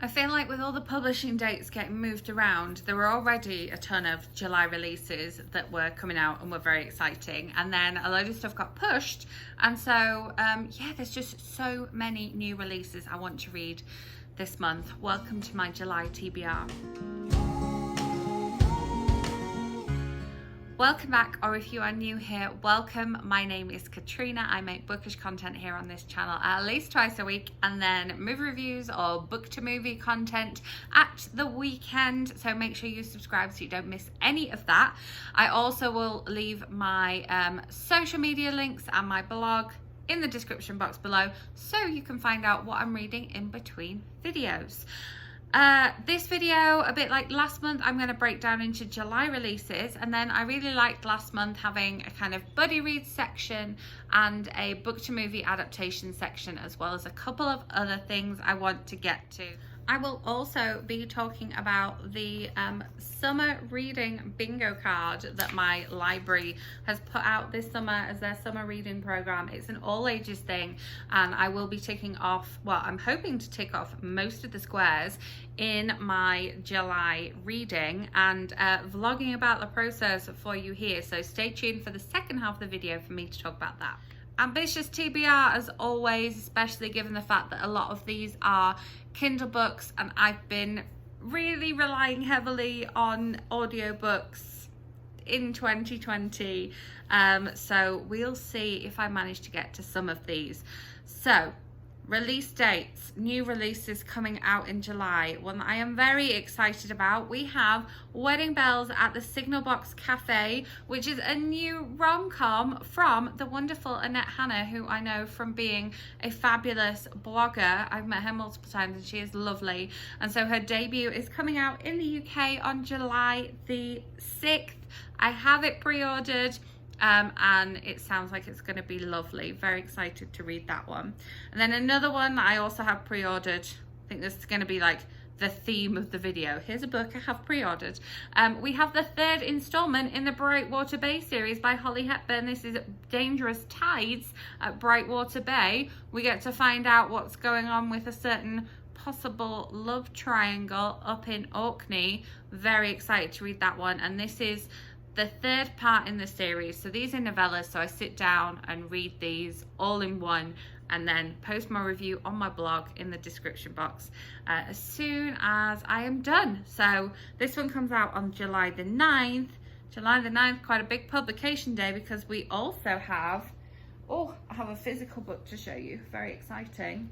I feel like with all the publishing dates getting moved around, there were already a ton of July releases that were coming out and were very exciting, and then a load of stuff got pushed, and so yeah, there's just so many new releases I want to read this month. Welcome to my July TBR. Welcome back, or if you are new here, welcome. My name is Katrina. I make bookish content here on this channel at least twice a week, and then movie reviews or book to movie content at the weekend. So make sure you subscribe so you don't miss any of that. I also will leave my social media links and my blog in the description box below so you can find out what I'm reading in between videos. This video, a bit like last month, I'm going to break down into July releases, and then I really liked last month having a kind of buddy read section and a book to movie adaptation section, as well as a couple of other things I want to get to. I will also be talking about the summer reading bingo card that my library has put out this summer as their summer reading program. It's an all ages thing, and I will be ticking off, well, I'm hoping to tick off most of the squares in my July reading and vlogging about the process for you here. So stay tuned for the second half of the video for me to talk about that. Ambitious TBR as always, especially given the fact that a lot of these are Kindle books and I've been really relying heavily on audiobooks in 2020. So we'll see if I manage to get to some of these. So release dates, new releases coming out in July. One that I am very excited about. We have Wedding Bells at the Signal Box Cafe, which is a new rom-com from the wonderful Annette, who I know from being a fabulous blogger. I've met her multiple times and she is lovely. And so her debut is coming out in the UK on July the 6th. I have it pre-ordered. And it sounds like it's going to be lovely. Very excited to read that one. And then another one that I also have pre-ordered. I think this is going to be like the theme of the video. Here's a book I have pre-ordered. We have the third installment in the Brightwater Bay series by Holly Hepburn. This is Dangerous Tides at Brightwater Bay. We get to find out what's going on with a certain possible love triangle up in Orkney. Very excited to read that one. And this is the third part in the series. So these are novellas, so I sit down and read these all in one and then post my review on my blog in the description box as soon as I am done. So this one comes out on July the 9th. July the 9th, quite a big publication day because we also have, I have a physical book to show you, very exciting.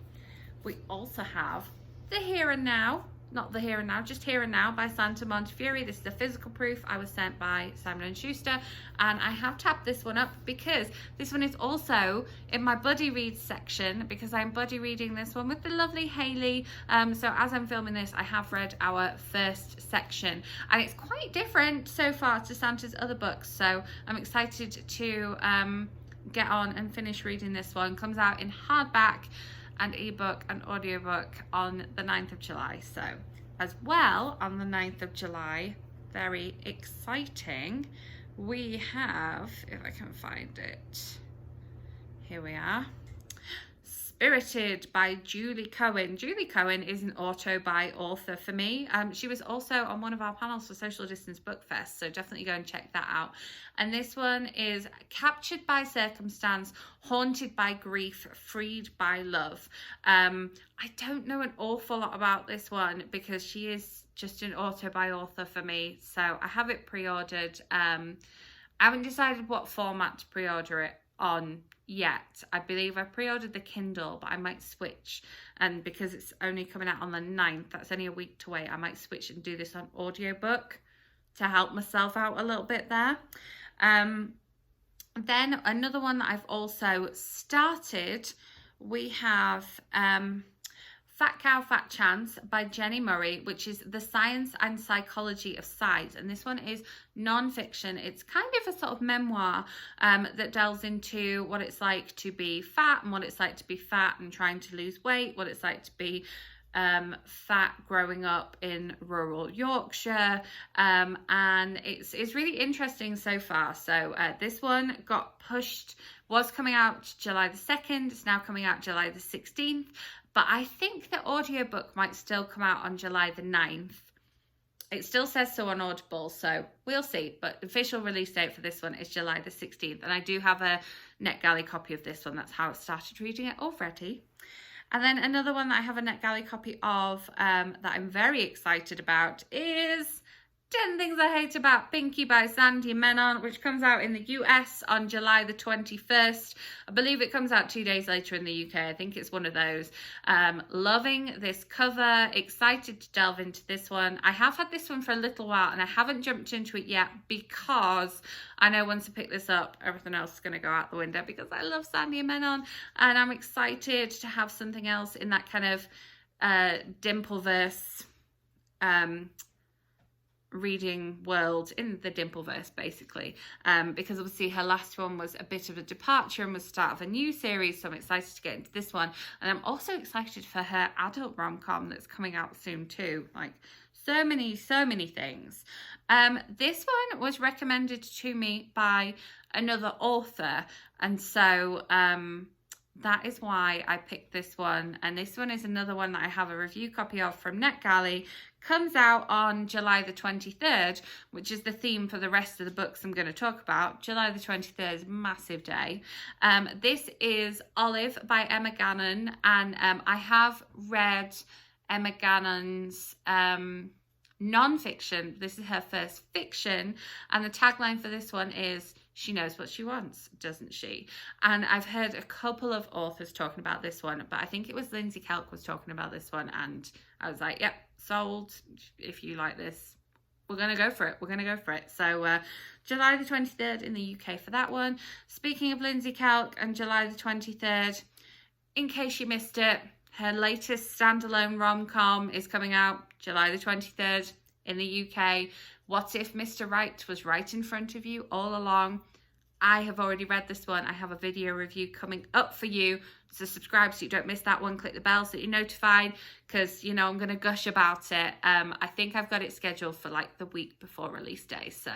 We also have The Here and Now, not The Here and Now, just Here and Now by Montefiore. This is a physical proof. I was sent by Simon & Schuster, and I have tapped this one up because this one is also in my buddy reads section because I'm buddy reading this one with the lovely Hayley. So as I'm filming this, I have read our first section and it's quite different so far to Santa's other books. So I'm excited to get on and finish reading this one. Comes out in hardback and ebook and audiobook on the 9th of July. So as well on the 9th of July, very exciting, we have, if I can find it, here we are, Spirited by Julie Cohen. Julie Cohen is an auto-buy author for me. She was also on one of our panels for Social Distance Book Fest, so definitely go and check that out. And this one is Captured by Circumstance, Haunted by Grief, Freed by Love. I don't know an awful lot about this one because she is just an auto-buy author for me, so I have it pre-ordered. I haven't decided what format to pre-order it on yet. I believe I pre-ordered the Kindle, but I might switch, and because it's only coming out on the 9th, that's only a week to wait, I might switch and do this on audiobook to help myself out a little bit there. Then another one that I've also started, we have Fat Cow, Fat Chance by Jenni Murray, which is The Science and Psychology of Size. And this one is non-fiction. It's kind of a sort of memoir that delves into what it's like to be fat and what it's like to be fat and trying to lose weight, what it's like to be fat growing up in rural Yorkshire, and it's really interesting so far. So this one got pushed, was coming out July the 2nd, it's now coming out July the 16th, but I think the audiobook might still come out on July the 9th. It still says so on Audible, so we'll see. But the official release date for this one is July the 16th. And I do have a NetGalley copy of this one. That's how I started reading it already. And then another one that I have a NetGalley copy of that I'm very excited about is 10 Things I Hate About Pinky by Sandhya Menon, which comes out in the US on July the 21st. I believe it comes out 2 days later in the UK. I think it's one of those. Loving this cover, excited to delve into this one. I have had this one for a little while and I haven't jumped into it yet because I know once I pick this up, everything else is going to go out the window because I love Sandhya Menon and I'm excited to have something else in that kind of Dimpleverse reading world, in the Dimpleverse basically, because obviously her last one was a bit of a departure and was the start of a new series, so I'm excited to get into this one. And I'm also excited for her adult rom-com that's coming out soon too. Like so many things. This one was recommended to me by another author, and so that is why I picked this one. And this one is another one that I have a review copy of from NetGalley. Comes out on July the 23rd, which is the theme for the rest of the books I'm going to talk about. July the 23rd is a massive day. This is Olive by Emma Gannon. And I have read Emma Gannon's non-fiction. This is her first fiction. And the tagline for this one is, "She knows what she wants, doesn't she?" And I've heard a couple of authors talking about this one, but I think it was Lindsey Kelk was talking about this one, and I was like, yep, sold. If you like this, we're going to go for it. We're going to go for it. So July the 23rd in the UK for that one. Speaking of Lindsey Kelk and July the 23rd, in case you missed it, her latest standalone rom-com is coming out July the 23rd in the UK. What If Mr. Right Was Right in Front of You All Along? I have already read this one. I have a video review coming up for you. So subscribe so you don't miss that one. Click the bell so you're notified, because, you know, I'm going to gush about it. I think I've got it scheduled for like the week before release day. So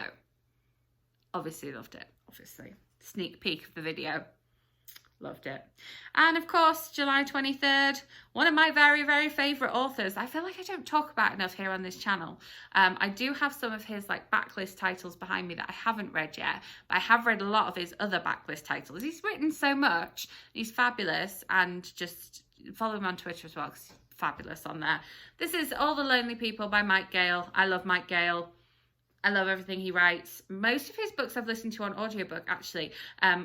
obviously loved it. Obviously. Sneak peek of the video. Loved it. And of course, July 23rd, one of my very favourite authors. I feel like I don't talk about enough here on this channel. I do have some of his like backlist titles behind me that I haven't read yet, but I have read a lot of his other backlist titles. He's written so much. He's fabulous, and just follow him on Twitter as well, because he's fabulous on there. This is All the Lonely People by Gale. I love Gale. I love everything he writes. Most of his books I've listened to on audiobook, actually.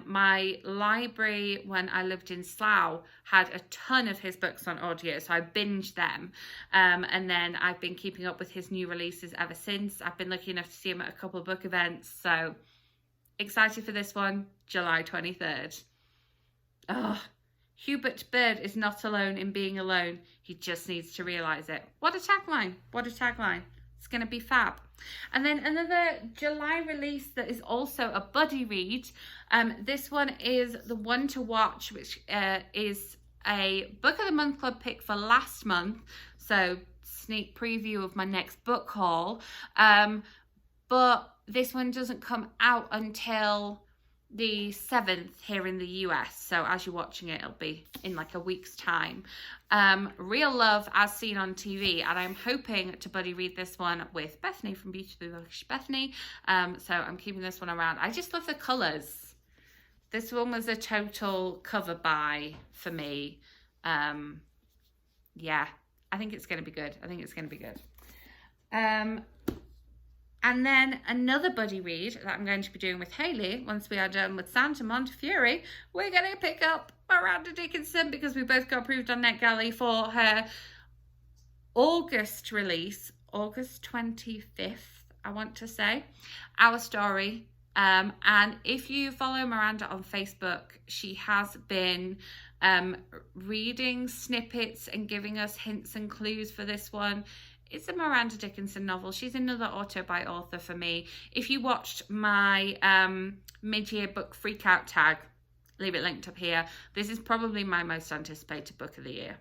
My library, when I lived in Slough, had a ton of his books on audio, so I binged them. And then I've been keeping up with his new releases ever since. I've been lucky enough to see him at a couple of book events, so excited for this one, July 23rd. Oh, Hubert Bird is not alone in being alone. He just needs to realise it. What a tagline. What a tagline. It's going to be fab. And then another July release that is also a buddy read. This one is The One to Watch, which is a Book of the Month Club pick for last month. So sneak preview of my next book haul. But this one doesn't come out until the 7th here in the US. So as you're watching it, it'll be in like a week's time. Real Love as Seen on TV, and I'm hoping to buddy read this one with Bethany from Beautifully Bookish Bethany. So I'm keeping this one around. I just love the colours. This one was a total cover buy for me. Yeah, I think it's going to be good. I think it's going to be good. And then another buddy read that I'm going to be doing with Hayley once we are done with Santa Montefiore. We're going to pick up Miranda Dickinson, because we both got approved on NetGalley for her August release, August 25th, I want to say, Our Story. And if you follow Miranda on Facebook, she has been reading snippets and giving us hints and clues for this one. It's a Miranda Dickinson novel. She's another auto-buy author for me. If you watched my mid-year book freakout tag, leave it linked up here. This is probably my most anticipated book of the year.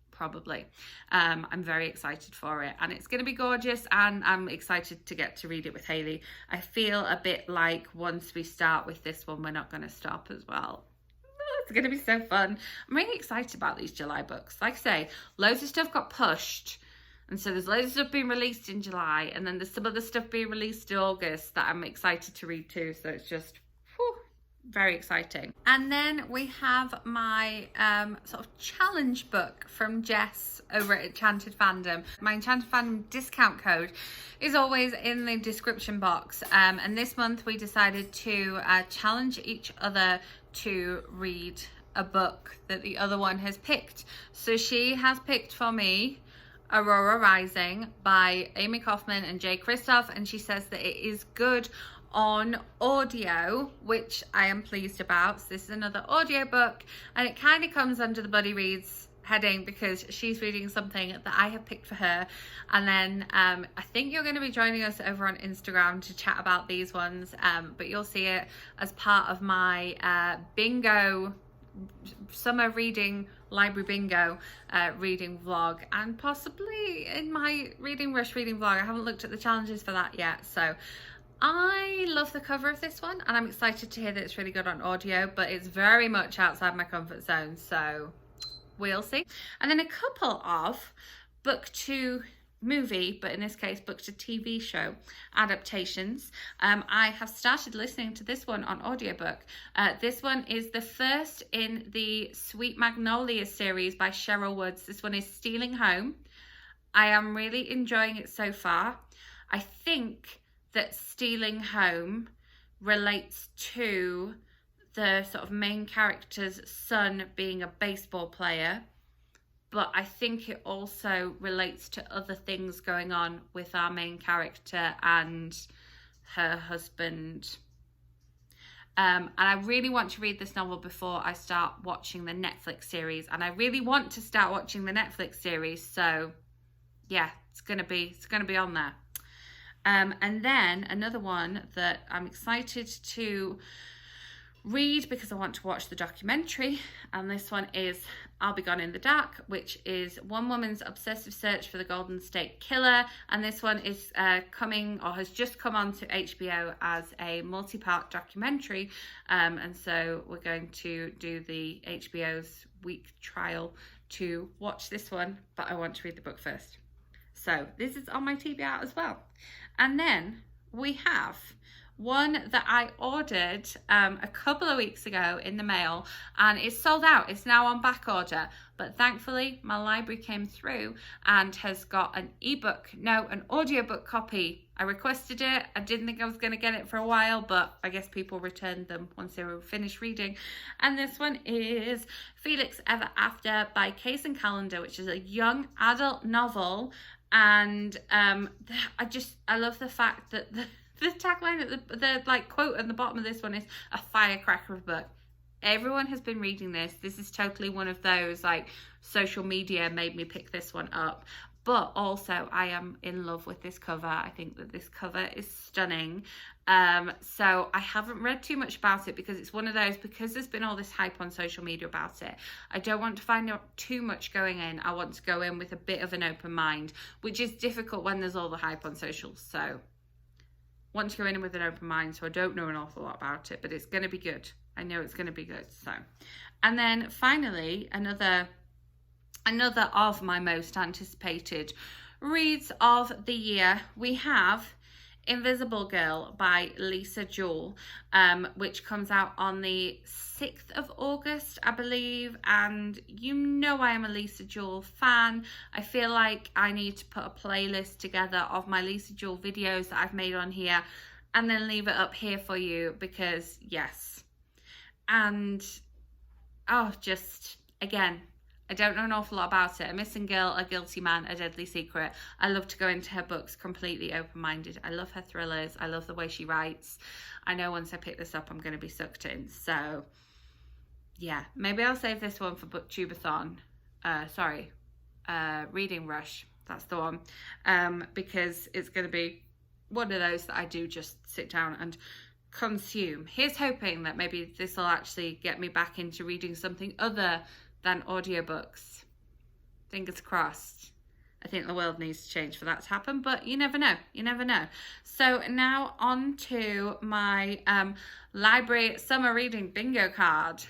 Probably. I'm very excited for it, and it's going to be gorgeous, and I'm excited to get to read it with Hayley. I feel a bit like once we start with this one, we're not going to stop as well. It's going to be so fun. I'm really excited about these July books. Like I say, loads of stuff got pushed. And so there's loads of stuff being released in July. And then there's some other stuff being released in August that I'm excited to read too. So it's just very exciting. And then we have my sort of challenge book from Jess over at Enchanted Fandom. My Enchanted Fandom discount code is always in the description box. And this month we decided to challenge each other to read a book that the other one has picked. So she has picked for me Aurora Rising by Amy Kaufman and Jay Kristoff, and she says that it is good on audio, which I am pleased about. So this is another audio book, and it kind of comes under the Buddy Reads heading because she's reading something that I have picked for her. And then I think you're going to be joining us over on Instagram to chat about these ones, but you'll see it as part of my bingo summer reading library bingo reading vlog, and possibly in my reading rush reading vlog. I haven't looked at the challenges for that yet. So I love the cover of this one, and I'm excited to hear that it's really good on audio, but it's very much outside my comfort zone, so we'll see. And then a couple of book to movie, but in this case book to TV show adaptations. I have started listening to this one on audiobook. This one is the first in the Sweet Magnolia series by Sheryl Woods. This one is Stealing Home. I am really enjoying it so far. I think that Stealing Home relates to the sort of main character's son being a baseball player, but I think it also relates to other things going on with our main character and her husband. And I really want to read this novel before I start watching the Netflix series, and I really want to start watching the Netflix series, so yeah, it's gonna be on there. And then another one that I'm excited to read because I want to watch the documentary, and this one is I'll Be Gone in the Dark, which is one woman's obsessive search for the Golden State Killer, and this one is coming, or has just come on to HBO as a multi-part documentary, and so we're going to do the HBO's week trial to watch this one, but I want to read the book first. So this is on my TBR as well. And then we have one that I ordered a couple of weeks ago in the mail, and it's sold out. It's now on back order, but thankfully my library came through and has got an audiobook copy. I requested it. I didn't think I was going to get it for a while, but I guess people returned them once they were finished reading. And this one is Felix Ever After by Kacen Callender, which is a young adult novel. And I love the fact that the tagline, the like quote at the bottom of this one is a firecracker of a book. Everyone has been reading this. This is totally one of those, like, social media made me pick this one up. But also I am in love with this cover. I think that this cover is stunning. So I haven't read too much about it because it's one of those, because there's been all this hype on social media about it, I don't want to find out too much going in. I want to go in with a bit of an open mind, which is difficult when there's all the hype on socials. So want to go in with an open mind, so I don't know an awful lot about it, but it's going to be good. I know it's going to be good. So, and then finally, another of my most anticipated reads of the year, we have Invisible Girl by Lisa Jewell, which comes out on the 6th of August, I believe. And you know I am a Lisa Jewell fan. I feel like I need to put a playlist together of my Lisa Jewell videos that I've made on here and then leave it up here for you, because yes. And just again, I don't know an awful lot about it. A missing girl, a guilty man, a deadly secret. I love to go into her books completely open-minded. I love her thrillers. I love the way she writes. I know once I pick this up, I'm going to be sucked in. So, yeah, maybe I'll save this one for Booktubeathon. Reading Rush. That's the one. Because it's going to be one of those that I do just sit down and consume. Here's hoping that maybe this will actually get me back into reading something other than audiobooks. Fingers crossed. I think the world needs to change for that to happen, but you never know. You never know. So now on to my library summer reading bingo card.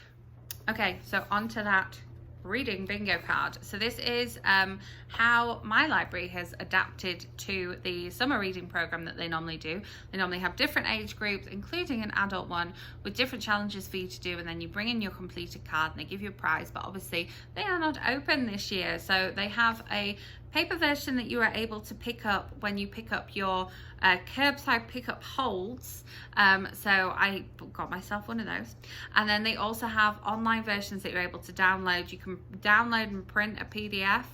Okay, so on to that reading bingo card. So this is how my library has adapted to the summer reading program that they normally do. They normally have different age groups, including an adult one, with different challenges for you to do, and then you bring in your completed card and they give you a prize. But obviously they are not open this year, so they have a paper version that you are able to pick up when you pick up your curbside pickup holds. So I got myself one of those. And then they also have online versions that you're able to download. You can download and print a PDF.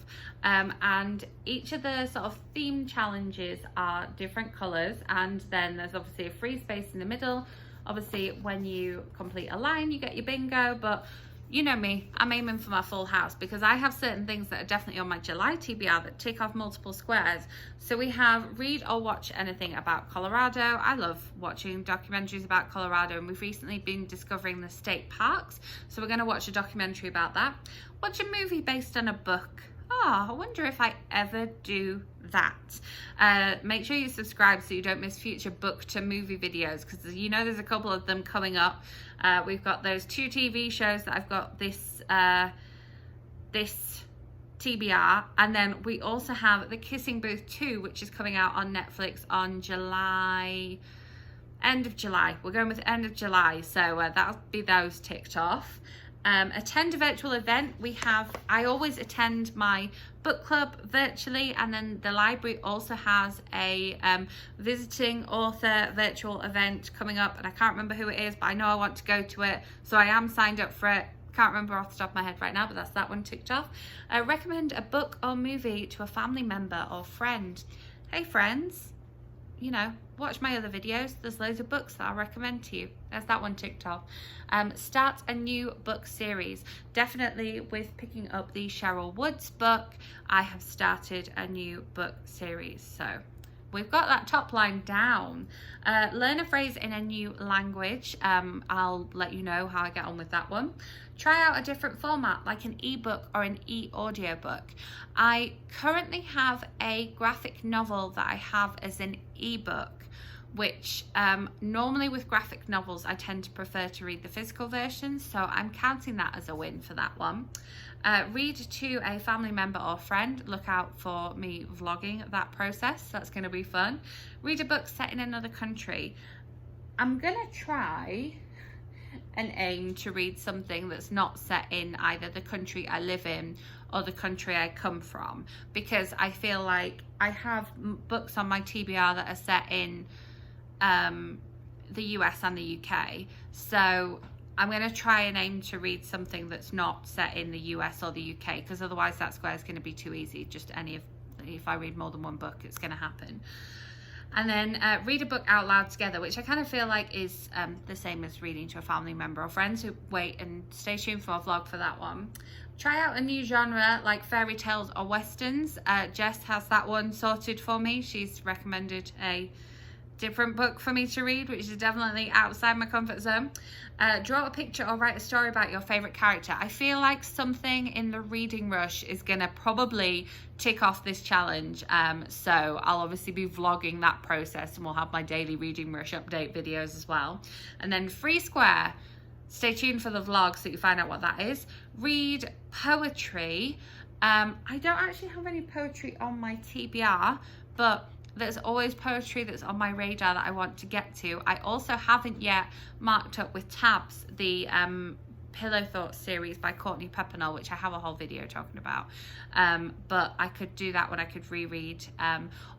And each of the sort of theme challenges are different colors. And then there's obviously a free space in the middle. Obviously, when you complete a line, you get your bingo, but you know me, I'm aiming for my full house because I have certain things that are definitely on my July TBR that tick off multiple squares. So we have read or watch anything about Colorado. I love watching documentaries about Colorado, and we've recently been discovering the state parks. So we're going to watch a documentary about that. Watch a movie based on a book. Oh, I wonder if I ever do that. Make sure you subscribe so you don't miss future book to movie videos, because you know there's a couple of them coming up. We've got those 2 TV shows that I've got this TBR, and then we also have The Kissing Booth 2, which is coming out on Netflix on end of July. We're going with end of July, so that'll be those ticked off. Attend a virtual event. I always attend my book club virtually, and then the library also has a visiting author virtual event coming up, and I can't remember who it is, but I know I want to go to it, so I am signed up for it. Can't remember off the top of my head right now, but that's that one ticked off. Recommend a book or movie to a family member or friend. Hey friends, you know, watch my other videos. There's loads of books that I'll recommend to you. There's that one ticked off. Start a new book series. Definitely with picking up the Sheryl Woods book, I have started a new book series. So we've got that top line down. Learn a phrase in a new language. I'll let you know how I get on with that one. Try out a different format like an ebook or an e-audiobook. I currently have a graphic novel that I have as an ebook, which normally with graphic novels I tend to prefer to read the physical version, so I'm counting that as a win for that one. Read to a family member or friend. Look out for me vlogging that process. That's going to be fun. Read a book set in another country. I'm going to try and aim to read something that's not set in either the country I live in or the country I come from, because I feel like I have books on my TBR that are set in the US and the UK, so I'm going to try and aim to read something that's not set in the US or the UK, because otherwise that square is going to be too easy. Just if I read more than one book, it's going to happen. And then read a book out loud together, which I kind of feel like is the same as reading to a family member or friends. So wait and stay tuned for a vlog for that one. Try out a new genre like fairy tales or westerns. Jess has that one sorted for me. She's recommended a different book for me to read, which is definitely outside my comfort zone. Draw a picture or write a story about your favorite character. I feel like something in the reading rush is gonna probably tick off this challenge, so I'll obviously be vlogging that process, and we'll have my daily reading rush update videos as well. And then free square, stay tuned for the vlog so you find out what that is. Read poetry. I don't actually have any poetry on my TBR, but there's always poetry that's on my radar that I want to get to. I also haven't yet marked up with tabs the Pillow Thoughts series by Courtney Pepperell, which I have a whole video talking about, but I could do that when I could reread,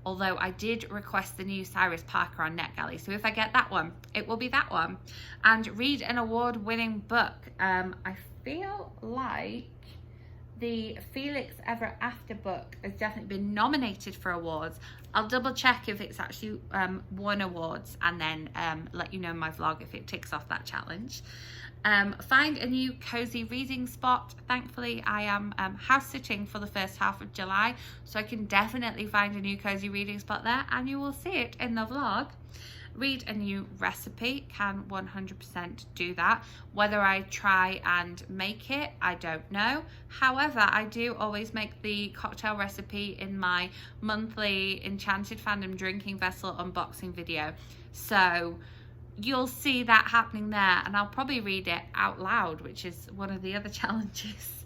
although I did request the new Cyrus Parker on NetGalley, so if I get that one, it will be that one. And read an award-winning book. I feel like the Felix Ever After book has definitely been nominated for awards. I'll double check if it's actually won awards, and then let you know in my vlog if it ticks off that challenge. Find a new cozy reading spot. Thankfully I am house sitting for the first half of July, so I can definitely find a new cozy reading spot there, and you will see it in the vlog. Read a new recipe. Can 100% do that. Whether I try and make it, I don't know. However, I do always make the cocktail recipe in my monthly Enchanted Fandom drinking vessel unboxing video. So you'll see that happening there, and I'll probably read it out loud, which is one of the other challenges.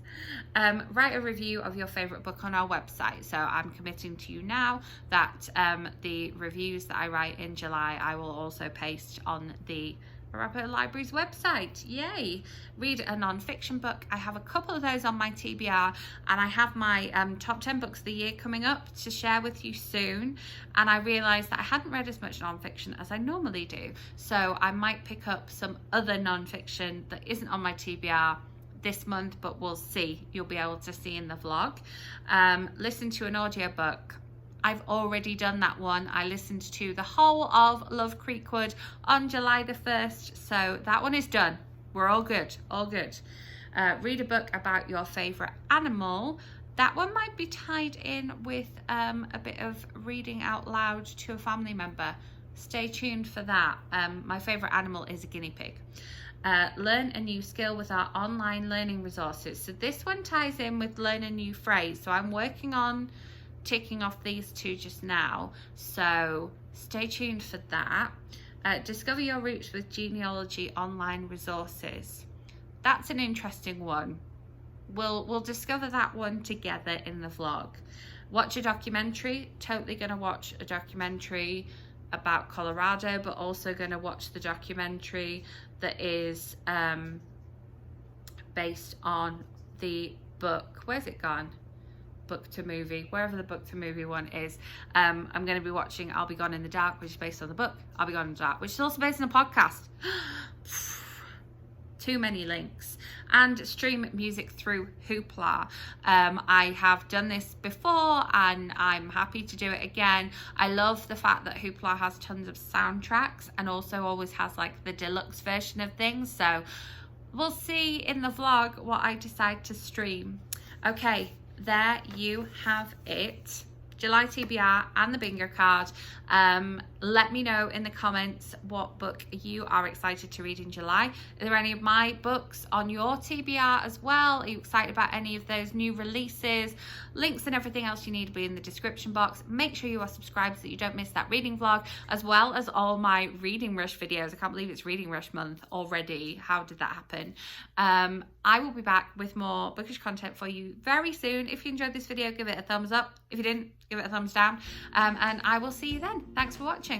Write a review of your favourite book on our website. So I'm committing to you now that the reviews that I write in July, I will also paste on the Rapper Library's website. Yay! Read a non-fiction book. I have a couple of those on my TBR, and I have my top 10 books of the year coming up to share with you soon. And I realised that I hadn't read as much non-fiction as I normally do, so I might pick up some other non-fiction that isn't on my TBR this month, but we'll see. You'll be able to see in the vlog. Listen to an audiobook. I've already done that one. I listened to the whole of Love Creekwood on July the 1st, so that one is done. We're all good, all good. Read a book about your favourite animal. That one might be tied in with a bit of reading out loud to a family member. Stay tuned for that. My favourite animal is a guinea pig. Learn a new skill with our online learning resources. So this one ties in with learn a new phrase. So I'm working on ticking off these two just now. So stay tuned for that. Discover your roots with genealogy online resources. That's an interesting one. We'll discover that one together in the vlog. Watch a documentary. Totally going to watch a documentary about Colorado, but also going to watch the documentary that is based on the book. Where's it gone? Book to movie, wherever the book to movie one is. I'm going to be watching I'll Be Gone in the Dark, which is based on the book I'll Be Gone in the Dark, which is also based on a podcast. Too many links. And stream music through Hoopla. I have done this before and I'm happy to do it again. I love the fact that Hoopla has tons of soundtracks and also always has like the deluxe version of things. So we'll see in the vlog what I decide to stream. Okay, there you have it. July TBR and the bingo card. Let me know in the comments what book you are excited to read in July. Are there any of my books on your TBR as well? Are you excited about any of those new releases? Links and everything else you need will be in the description box. Make sure you are subscribed so that you don't miss that reading vlog, as well as all my Reading Rush videos. I can't believe it's Reading Rush month already. How did that happen? I will be back with more bookish content for you very soon. If you enjoyed this video, give it a thumbs up. If you didn't, give it a thumbs down. And I will see you then. Thanks for watching.